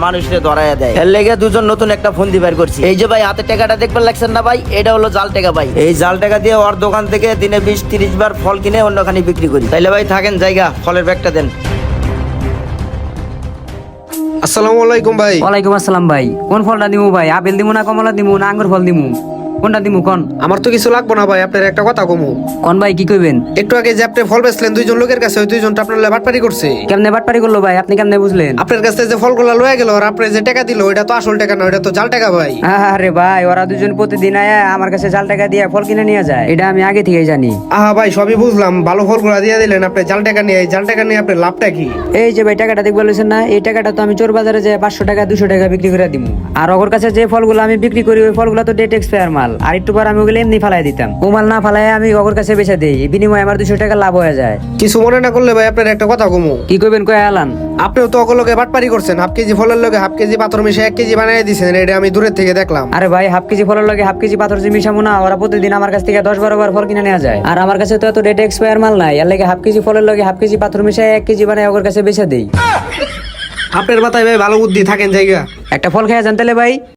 মানুষকে ধরাইয়া দেয়। এর লেগে দুজন নতুন একটা ফোন দিবার করছি। এই যে ভাই হাতে টাকাটা দেখবার লাগছেন না ভাই, এটা হলো জাল টাকা ভাই। এই জাল টাকা দিয়ে ওর দোকান থেকে দিনে 20-30 বার ফল কিনে অন্যখানে বিক্রি করি। তাইলে ভাই থাকেন জায়গা, ফলের ব্যাগটা দেন। আসসালামু আলাইকুম ভাই। ওয়ালাইকুম আসসালাম ভাই। কোন ফলটা দিমু ভাই? আপেল দিমু না কমলা দিমু না আঙ্গুর ফল দিমু? কোনটা দিমু কোন? আমার তো কিছু লাগবো না ভাই, আপনার একটা কথা কমু। কোন ভাই কি কইবেন? একটু আগে যে আপনি ফল বেচলেন দুইজন লোকের কাছে, ওই দুইজনটা আপনার বাটপারি করছে। কেমনে বাটপারি করলো ভাই? আপনি কেমনে বুঝলেন? আপনার কাছে যে ফলগুলো লয়ে গেল আর আপনি যে টাকা দিল ওইটা তো আসল টাকা না, ওইটা তো জাল টাকা ভাই। আরে ভাই, ওরা দুজন প্রতিদিন আয়া আমার কাছে জাল টাকা দিয়ে ফল কিনে নিয়ে যায়, এটা আমি আগে থেকেই জানি। আহা ভাই, সবই বুঝলাম, ভালো ফলগুলো দিয়ে দিলেন, আপনি জাল টাকা নিয়ে, এই জাল টাকা নিয়ে আপনার লাভটা কি? এই যে ভাই টাকাটা দেখতে বলেছেন না, এই টাকাটা তো আমি চোর বাজারে যে 500 টাকা 200 টাকা বিক্রি করে দিমু। আর ওর কাছে যে ফলগুলো আমি বিক্রি করি ওই ফলগুলো তো ডেট এক্সপায়ার মাল, আর একটু পর আমি ওগুলো এমনি ফালাই দিতাম। ও মাল না ফালাই আমি ওর কাছে বেচে দেই, বিনিময়ে আমার 200 টাকা লাভ হয়ে যায়। কিছু মনে না করলে ভাই আপনার একটা কথা কমু। কি কইবেন কই আলান? আপনিও তো ওগুলোকে বাটপারি করছেন, হাফ কেজি ফলের লগে হাফ কেজি পাথর মিশে 1 কেজি বানিয়ে দিয়েছেন, এটা আমি দূরের থেকে দেখলাম। আরে ভাই, হাফ কেজি ফলের লগে হাফ কেজি পাথর যে মিশামু না, ওরা প্রতিদিন আমার কাছ থেকে 10-12 বার ফল কিনে নেওয়া যায়। আর আমার কাছে তো এত ডেট এক্সপায়ার মাল নাই, এর লাগে হাফ কেজি ফলের লগে হাফ কেজি পাথর মিশাই 1 কেজি বানায় ওর কাছে বেচে দেই। আপনার মাথায় ভাই ভালো বুদ্ধি, থাকেন জায়গা। একটা ফল খেয়ে যান তাহলে ভাই।